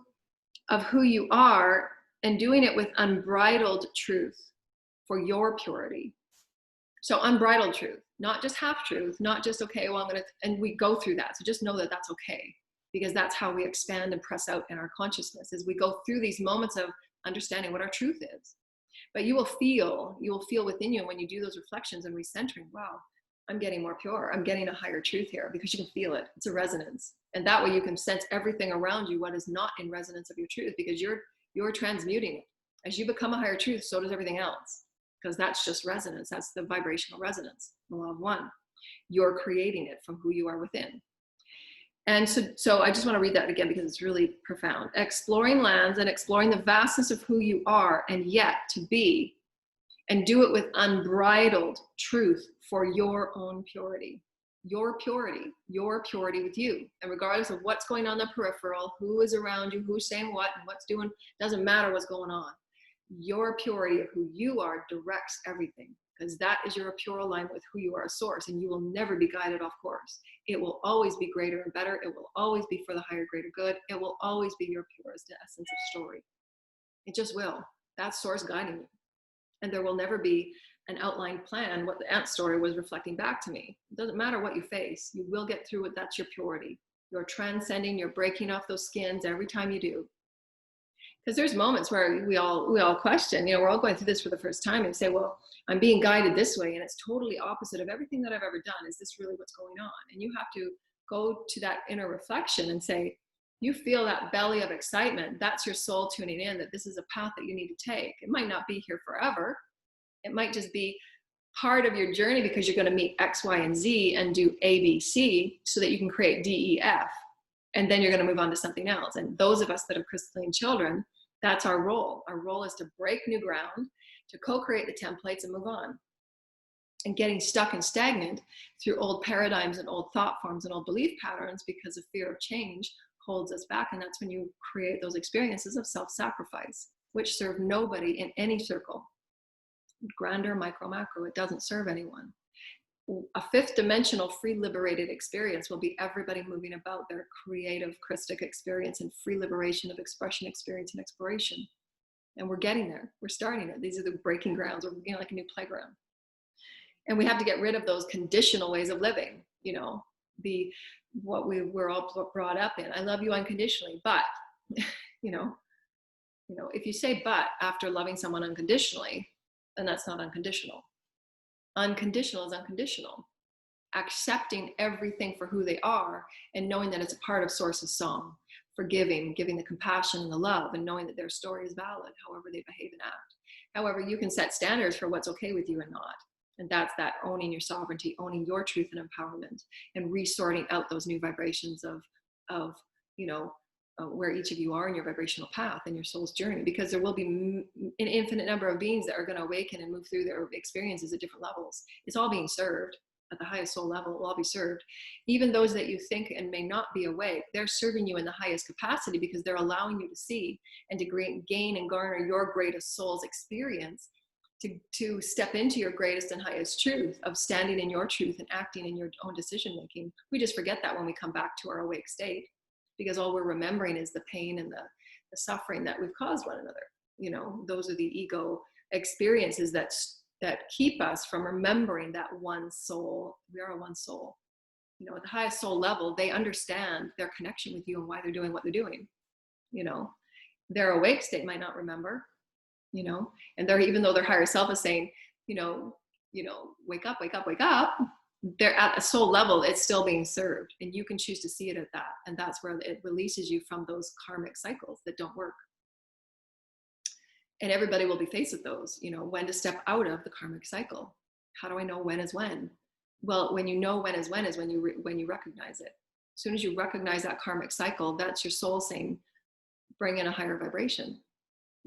you are, and doing it with unbridled truth for your purity. So unbridled truth, not just half truth, not just, okay, well, and we go through that. So just know that that's okay, because that's how we expand and press out in our consciousness, is we go through these moments of understanding what our truth is. But you will feel within you, when you do those reflections and recentering, wow, I'm getting more pure. I'm getting a higher truth here, because you can feel it. It's a resonance. And that way you can sense everything around you, what is not in resonance of your truth, because you're transmuting it. As you become a higher truth, so does everything else, because that's just resonance. That's the vibrational resonance, the law of one. You're creating it from who you are within. And so I just want to read that again because it's really profound. Exploring lands and exploring the vastness of who you are and yet to be, and do it with unbridled truth for your own purity. Your purity with you. And regardless of what's going on in the peripheral, who is around you, who's saying what and what's doing, doesn't matter what's going on. Your purity of who you are directs everything, because that is your pure alignment with who you are, a source, and you will never be guided off course. It will always be greater and better. It will always be for the higher, greater good. It will always be your purest essence of story. It just will. That's source guiding you. And there will never be an outlined plan, what the ant story was reflecting back to me. It doesn't matter what you face. You will get through it. That's your purity. You're transcending. You're breaking off those skins every time you do. Because there's moments where we all question, we're all going through this for the first time and say, well, I'm being guided this way, and it's totally opposite of everything that I've ever done. Is this really what's going on? And you have to go to that inner reflection and say, you feel that belly of excitement. That's your soul tuning in that this is a path that you need to take. It might not be here forever. It might just be part of your journey because you're going to meet X, Y, and Z and do A, B, C so that you can create D, E, F. And then you're going to move on to something else. And those of us that are crystalline children, that's our role. Our role is to break new ground, to co-create the templates and move on. And getting stuck and stagnant through old paradigms and old thought forms and old belief patterns because of fear of change holds us back. And that's when you create those experiences of self-sacrifice, which serve nobody in any circle, grander, micro, macro. It doesn't serve anyone. A fifth dimensional free liberated experience will be everybody moving about their creative Christic experience and free liberation of expression, experience, and exploration. And we're getting there. We're starting it. These are the breaking grounds, or like a new playground. And we have to get rid of those conditional ways of living, what we were all brought up in. I love you unconditionally, but, if you say but after loving someone unconditionally, then that's not unconditional. Unconditional is unconditional. Accepting everything for who they are and knowing that it's a part of Source's song, forgiving, giving the compassion and the love, and knowing that their story is valid, however they behave and act. However, you can set standards for what's okay with you and not. And that's that owning your sovereignty, owning your truth and empowerment, and resorting out those new vibrations of where each of you are in your vibrational path and your soul's journey, because there will be an infinite number of beings that are going to awaken and move through their experiences at different levels. It's all being served at the highest soul level. It will all be served. Even those that you think and may not be awake, they're serving you in the highest capacity because they're allowing you to see and to gain and garner your greatest soul's experience, to step into your greatest and highest truth of standing in your truth and acting in your own decision making. We just forget that when we come back to our awake state, because all we're remembering is the pain and the suffering that we've caused one another. Those are the ego experiences that keep us from remembering that one soul. We are a one soul. At the highest soul level, they understand their connection with you and why they're doing what they're doing. Their awake state might not remember, and even though their higher self is saying, wake up, wake up, wake up, they're at a soul level, it's still being served, and you can choose to see it at that. And that's where it releases you from those karmic cycles that don't work. And everybody will be faced with those, when to step out of the karmic cycle. How do I know when is when? Well, when you know when is when you recognize it. As soon as you recognize that karmic cycle, that's your soul saying, bring in a higher vibration.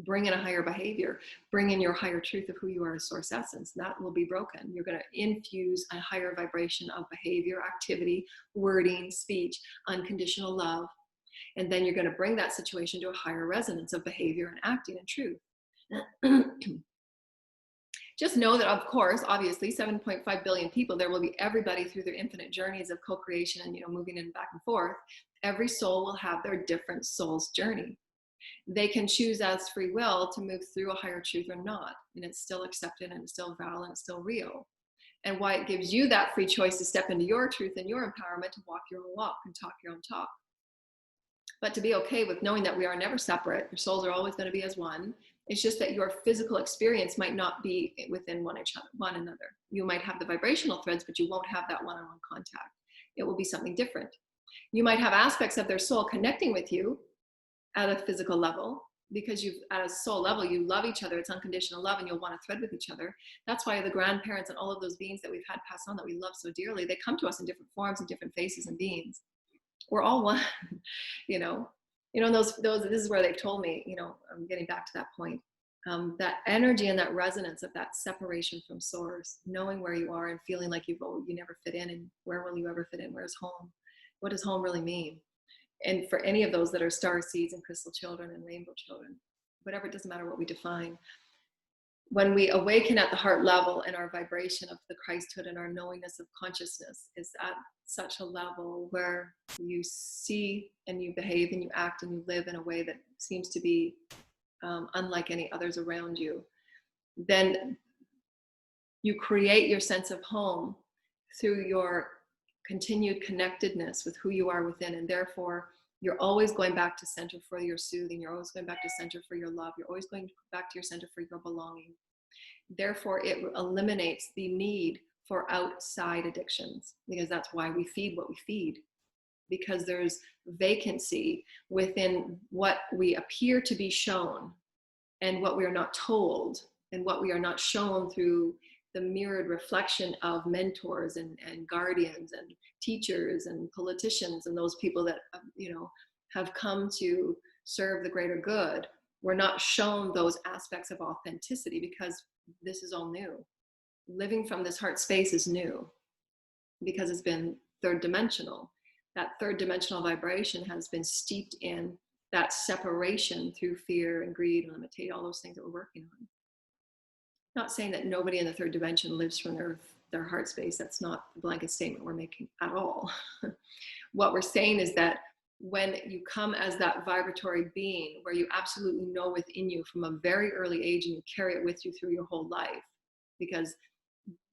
Bring in a higher behavior, bring in your higher truth of who you are as source essence. That will be broken. You're going to infuse a higher vibration of behavior, activity, wording, speech, unconditional love. And then you're going to bring that situation to a higher resonance of behavior and acting and truth. Just know that, of course, obviously 7.5 billion people, there will be everybody through their infinite journeys of co-creation and, moving in back and forth. Every soul will have their different soul's journey. They can choose as free will to move through a higher truth or not. And it's still accepted and it's still valid and it's still real. And why it gives you that free choice to step into your truth and your empowerment, to walk your own walk and talk your own talk. But to be okay with knowing that we are never separate. Your souls are always going to be as one. It's just that your physical experience might not be within one another. You might have the vibrational threads, but you won't have that one-on-one contact. It will be something different. You might have aspects of their soul connecting with you at a physical level, because at a soul level, you love each other. It's unconditional love, and you'll want to thread with each other. That's why the grandparents and all of those beings that we've had passed on that we love so dearly, they come to us in different forms and different faces and beings. We're all one, those, this is where they've told me, I'm getting back to that point, that energy and that resonance of that separation from source, knowing where you are and feeling like you never fit in, and where will you ever fit in? Where's home? What does home really mean? And for any of those that are star seeds and crystal children and rainbow children, whatever, it doesn't matter what we define. When we awaken at the heart level, and our vibration of the Christhood and our knowingness of consciousness is at such a level where you see and you behave and you act and you live in a way that seems to be unlike any others around you, then you create your sense of home through your continued connectedness with who you are within. And therefore, you're always going back to center for your soothing. You're always going back to center for your love. You're always going back to your center for your belonging. Therefore, it eliminates the need for outside addictions, because that's why we feed what we feed, because there's vacancy within what we appear to be shown and what we are not told, and what we are not shown through the mirrored reflection of mentors and guardians and teachers and politicians and those people that, have come to serve the greater good. We're not shown those aspects of authenticity because this is all new. Living from this heart space is new because it's been third dimensional. That third dimensional vibration has been steeped in that separation through fear and greed and limitation, all those things that we're working on. Not saying that nobody in the third dimension lives from their heart space. That's not the blanket statement we're making at all. What we're saying is that when you come as that vibratory being where you absolutely know within you from a very early age, and you carry it with you through your whole life, because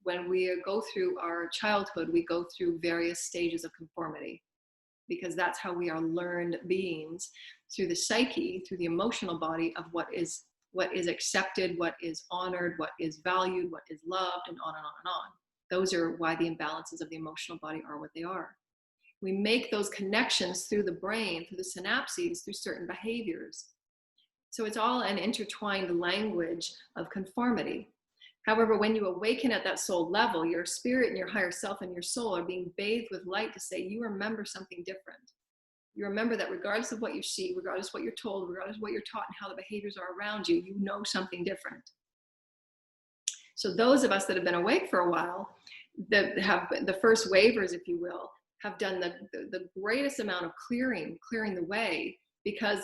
when we go through our childhood, we go through various stages of conformity, because that's how we are learned beings, through the psyche, through the emotional body, of what is accepted, what is honored, what is valued, what is loved, and on and on and on. Those are why the imbalances of the emotional body are what they are. We make those connections through the brain, through the synapses, through certain behaviors. So it's all an intertwined language of conformity. However, when you awaken at that soul level, your spirit and your higher self and your soul are being bathed with light to say, you remember something different. You remember that regardless of what you see, regardless of what you're told, regardless of what you're taught and how the behaviors are around you, you know something different. So those of us that have been awake for a while, that have the first waivers, if you will, have done the greatest amount of clearing the way, because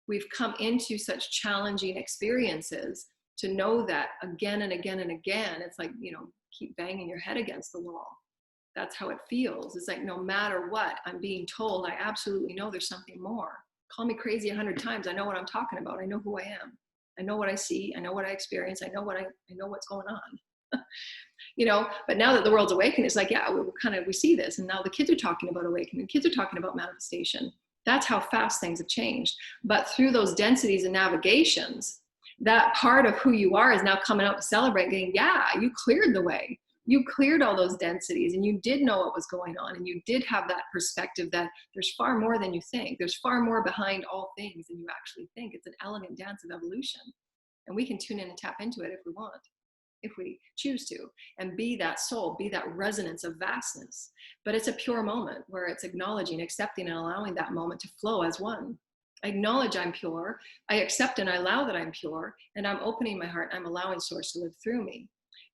we've come into such challenging experiences to know that again and again and again. It's like, keep banging your head against the wall. That's how it feels. It's like, no matter what I'm being told, I absolutely know there's something more. Call me crazy 100 times. I know what I'm talking about. I know who I am. I know what I see. I know what I experience. I know what's going on. But now that the world's awakened, it's like, yeah, we see this. And now the kids are talking about awakening. Kids are talking about manifestation. That's how fast things have changed. But through those densities and navigations, that part of who you are is now coming out to celebrate, going, yeah, you cleared the way. You cleared all those densities, and you did know what was going on, and you did have that perspective that there's far more than you think. There's far more behind all things than you actually think. It's an elegant dance of evolution, and we can tune in and tap into it if we want, if we choose to, and be that soul, be that resonance of vastness. But it's a pure moment where it's acknowledging, accepting, and allowing that moment to flow as one. I acknowledge I'm pure, I accept and I allow that I'm pure, and I'm opening my heart, I'm allowing source to live through me.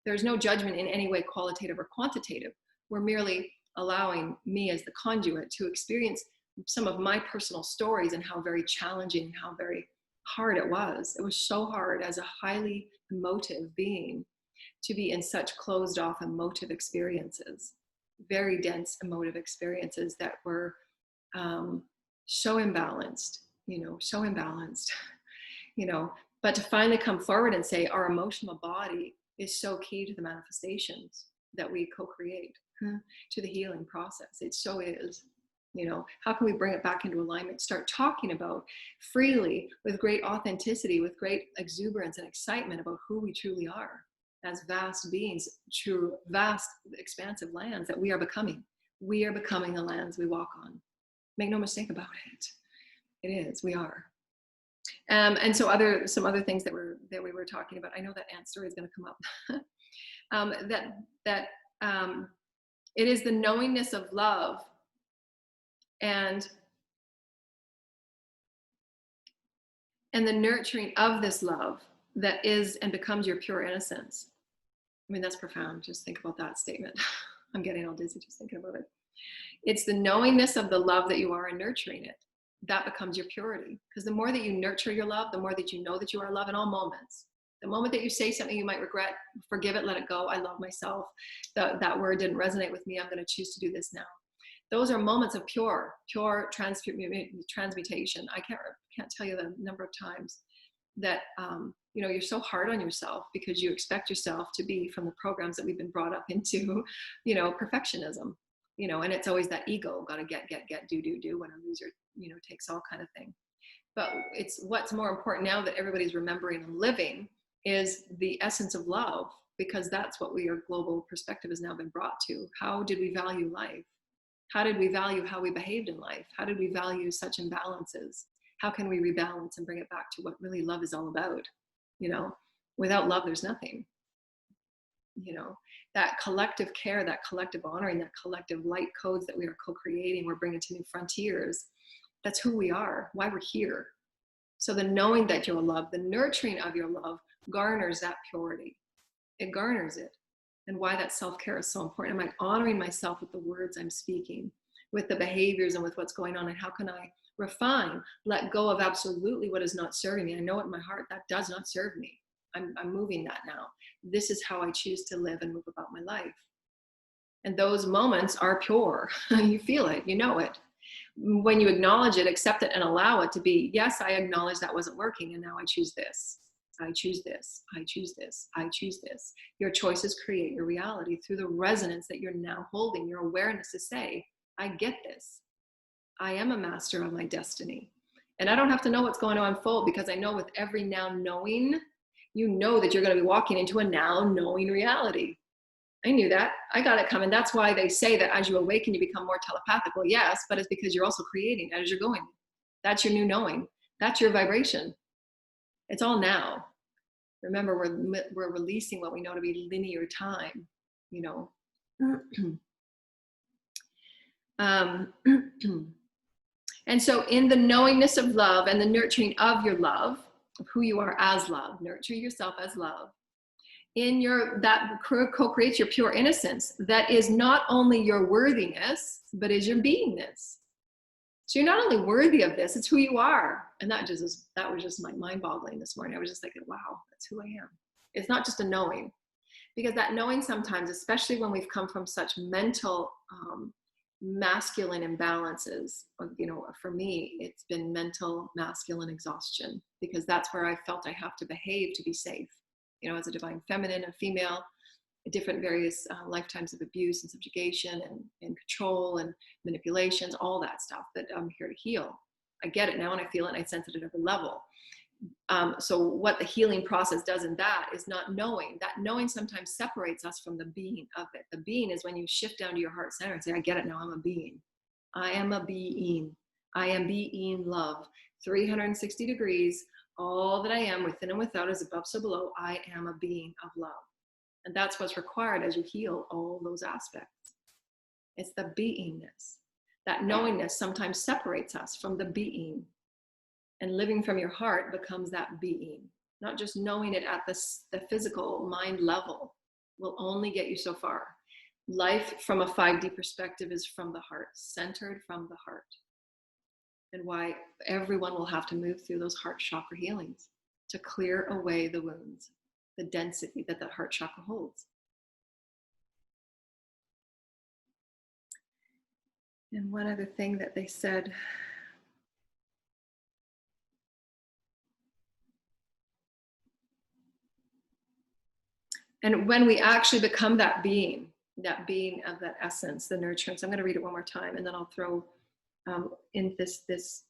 There's no judgment in any way, qualitative or quantitative. We're merely allowing me as the conduit to experience some of my personal stories and how very challenging and how very hard it was. It was so hard as a highly emotive being to be in such closed off emotive experiences, very dense emotive experiences that were so imbalanced, but to finally come forward and say our emotional body is so key to the manifestations that we co-create, to the healing process. It so is. How can we bring it back into alignment? Start talking about freely, with great authenticity, with great exuberance and excitement about who we truly are as vast beings, true, vast, expansive lands that we are becoming. We are becoming the lands we walk on. Make no mistake about it. It is. We are. And so some other things that we were talking about. I know that Ant's story is going to come up. That it is the knowingness of love and the nurturing of this love that is and becomes your pure innocence. I mean, that's profound. Just think about that statement. I'm getting all dizzy just thinking about it. It's the knowingness of the love that you are and nurturing it. That becomes your purity. Because the more that you nurture your love, the more that you know that you are love in all moments. The moment that you say something you might regret, forgive it, let it go. I love myself. That word didn't resonate with me. I'm going to choose to do this now. Those are moments of pure transmutation. I can't tell you the number of times that you're so hard on yourself because you expect yourself to be from the programs that we've been brought up into, perfectionism, and it's always that ego, gotta get, do, when a loser, takes all kind of thing. But it's what's more important now that everybody's remembering and living is the essence of love, because that's what our global perspective has now been brought to. How did we value life? How did we value how we behaved in life? How did we value such imbalances? How can we rebalance and bring it back to what really love is all about? Without love, there's nothing. That collective care, that collective honoring, that collective light codes that we are co-creating, we're bringing to new frontiers. That's who we are, why we're here. So the knowing that you're loved, the nurturing of your love garners that purity. It garners it. And why that self-care is so important. Am I honoring myself with the words I'm speaking, with the behaviors and with what's going on? And how can I refine, let go of absolutely what is not serving me? I know in my heart that does not serve me. I'm moving that now. This is how I choose to live and move about my life. And those moments are pure. You feel it, you know it. When you acknowledge it, accept it, and allow it to be, yes, I acknowledge that wasn't working, and now I choose this. I choose this. I choose this. I choose this. Your choices create your reality through the resonance that you're now holding, your awareness to say, I get this. I am a master of my destiny. And I don't have to know what's going to unfold, because I know with every now knowing, you know that you're going to be walking into a now knowing reality. I knew that. I got it coming. That's why they say that as you awaken, you become more telepathic. Well, yes, but it's because you're also creating as you're going. That's your new knowing. That's your vibration. It's all now. Remember, we're releasing what we know to be linear time, you know. And so in the knowingness of love and the nurturing of your love, of who you are as love, nurture yourself as love. In your, that co-creates your pure innocence, that is not only your worthiness, but is your beingness. So you're not only worthy of this, it's who you are. And that was just mind-boggling this morning. I was just like, wow, that's who I am. It's not just a knowing, because that knowing sometimes, especially when we've come from such mental, masculine imbalances, or, you know, for me, it's been mental masculine exhaustion, because that's where I felt I have to behave to be safe. You know, as a divine feminine, a female, different various lifetimes of abuse and subjugation and control and manipulations, all that stuff that I'm here to heal. I get it now, and I feel it, and I sense it at every level. So what the healing process does in that is not knowing. That knowing sometimes separates us from the being of it. The being is when you shift down to your heart center and say, I get it now, I'm a being. I am a being. I am being love. 360 degrees. All that I am within and without is above, so below. I am a being of love. And that's what's required as you heal all those aspects. It's the beingness. That knowingness sometimes separates us from the being. And living from your heart becomes that being. Not just knowing it at the physical mind level will only get you so far. Life from a 5D perspective is from the heart, centered from the heart. And why everyone will have to move through those heart chakra healings to clear away the wounds, the density that that heart chakra holds. And one other thing that they said, and when we actually become that being of that essence, the nurturance, I'm going to read it one more time, and then I'll throw in this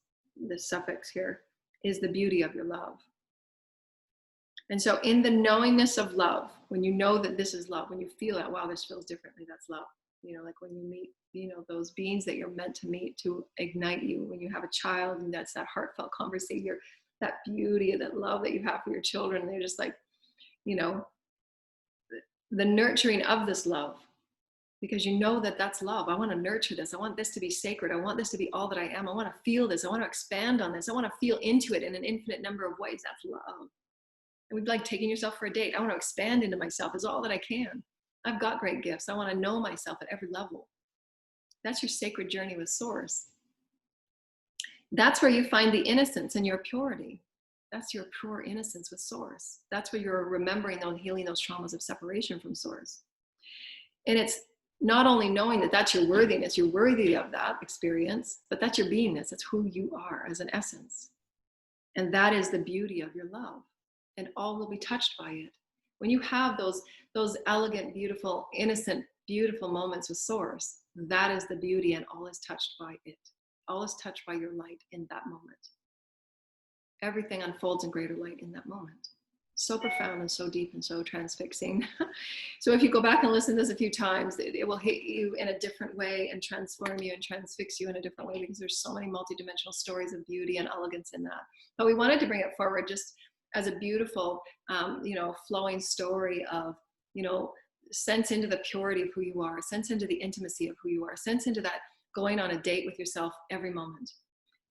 suffix here, is the beauty of your love. And so in the knowingness of love, when you know that this is love, when you feel that, wow, this feels differently, that's love. You know, like when you meet, you know, those beings that you're meant to meet to ignite you, when you have a child, and that's that heartfelt conversation, that beauty, that love that you have for your children, and they're just like, you know, the nurturing of this love, because you know that that's love. I want to nurture this. I want this to be sacred. I want this to be all that I am. I want to feel this. I want to expand on this. I want to feel into it in an infinite number of ways. That's love. And we'd be like taking yourself for a date. I want to expand into myself as all that I can. I've got great gifts. I want to know myself at every level. That's your sacred journey with Source. That's where you find the innocence and your purity. That's your pure innocence with Source. That's where you're remembering and healing those traumas of separation from Source. And it's not only knowing that that's your worthiness, you're worthy of that experience, but that's your beingness. That's who you are as an essence. And that is the beauty of your love. And all will be touched by it. When you have those elegant, beautiful, innocent, beautiful moments with Source, that is the beauty, and all is touched by it. All is touched by your light in that moment. Everything unfolds in greater light in that moment. So profound and so deep and so transfixing. So if you go back and listen to this a few times, it will hit you in a different way and transform you and transfix you in a different way, because there's so many multidimensional stories of beauty and elegance in that. But we wanted to bring it forward just as a beautiful, you know, flowing story of, you know, sense into the purity of who you are, sense into the intimacy of who you are, sense into that going on a date with yourself every moment.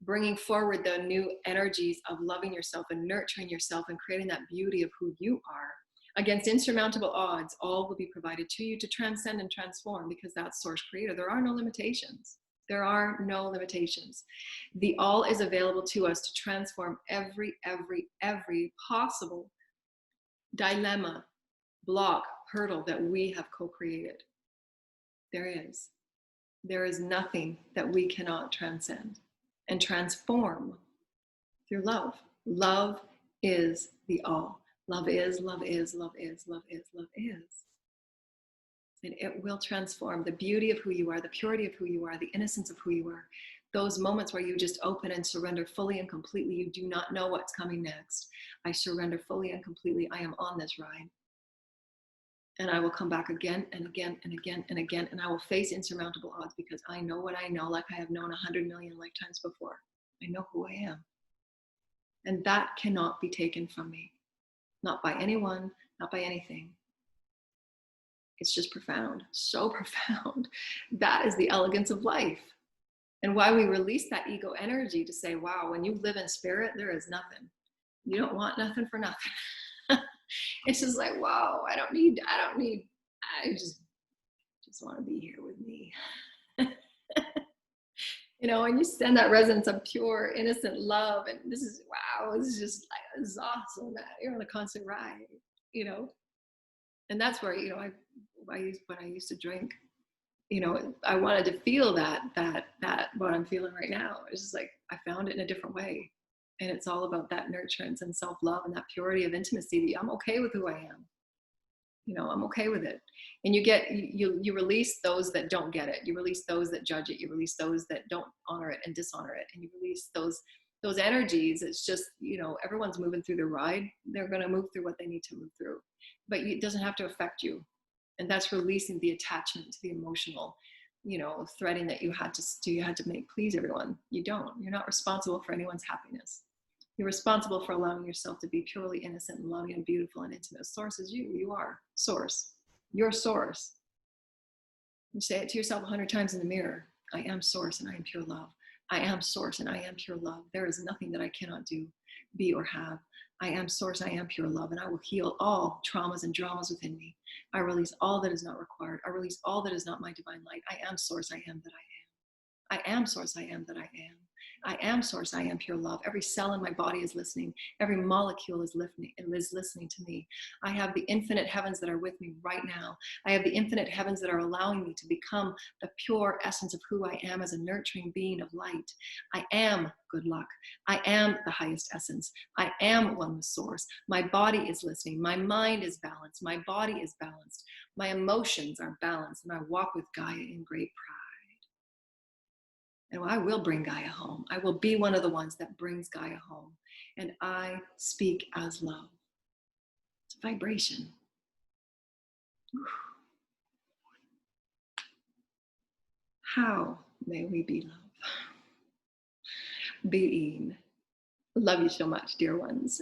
bringing forward the new energies of loving yourself and nurturing yourself and creating that beauty of who you are. Against insurmountable odds, all will be provided to you to transcend and transform, because that's source creator. There are no limitations. There are no limitations. The all is available to us to transform every possible dilemma, block, hurdle that we have co-created. There is. There is nothing that we cannot transcend and transform through love. Love is the all. Love is, love is, love is, love is, love is. And it will transform the beauty of who you are, the purity of who you are, the innocence of who you are. Those moments where you just open and surrender fully and completely. You do not know what's coming next. I surrender fully and completely. I am on this ride. And I will come back again and again and again and again. And I will face insurmountable odds, because I know what I know, like I have known 100 million lifetimes before. I know who I am. And that cannot be taken from me. Not by anyone, not by anything. It's just profound, so profound. That is the elegance of life. And why we release that ego energy to say, wow, when you live in spirit, there is nothing. You don't want nothing for nothing. It's just like, wow, I just want to be here with me. You know, and you send that resonance of pure, innocent love. And this is, wow, this is just like, this is awesome. You're on a constant ride, you know? And that's where, you know, when I used to drink, you know, I wanted to feel that what I'm feeling right now. It's just like, I found it in a different way. And it's all about that nurturance and self-love and that purity of intimacy. That I'm okay with who I am. You know, I'm okay with it. And you release those that don't get it. You release those that judge it. You release those that don't honor it and dishonor it. And you release those energies. It's just, you know, everyone's moving through the ride. They're going to move through what they need to move through. But it doesn't have to affect you. And that's releasing the attachment to the emotional, you know, threading that you had to do. You had to make please everyone. You don't. You're not responsible for anyone's happiness. You're responsible for allowing yourself to be purely innocent and loving and beautiful and intimate. Source is you. You are source. You're source. You say it to yourself 100 times in the mirror. I am source and I am pure love. I am source and I am pure love. There is nothing that I cannot do, be, or have. I am source, I am pure love, and I will heal all traumas and dramas within me. I release all that is not required. I release all that is not my divine light. I am source, I am that I am. I am source, I am that I am. I am source, I am pure love. Every cell in my body is listening. Every molecule is listening to me. I have the infinite heavens that are with me right now. I have the infinite heavens that are allowing me to become the pure essence of who I am as a nurturing being of light. I am good luck. I am the highest essence. I am one with source. My body is listening. My mind is balanced. My body is balanced. My emotions are balanced. And I walk with Gaia in great pride. And I will bring Gaia home. I will be one of the ones that brings Gaia home. And I speak as love. It's a vibration. How may we be love? Being. Love you so much, dear ones.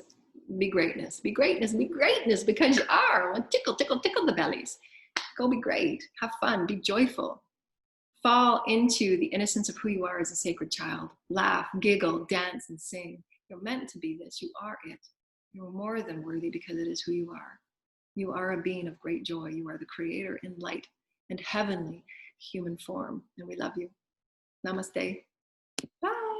Be greatness. Be greatness. Be greatness, because you are. Tickle, tickle, tickle the bellies. Go be great. Have fun. Be joyful. Fall into the innocence of who you are as a sacred child. Laugh, giggle, dance, and sing. You're meant to be this. You are it. You're more than worthy because it is who you are. You are a being of great joy. You are the creator in light and heavenly human form. And we love you. Namaste. Bye.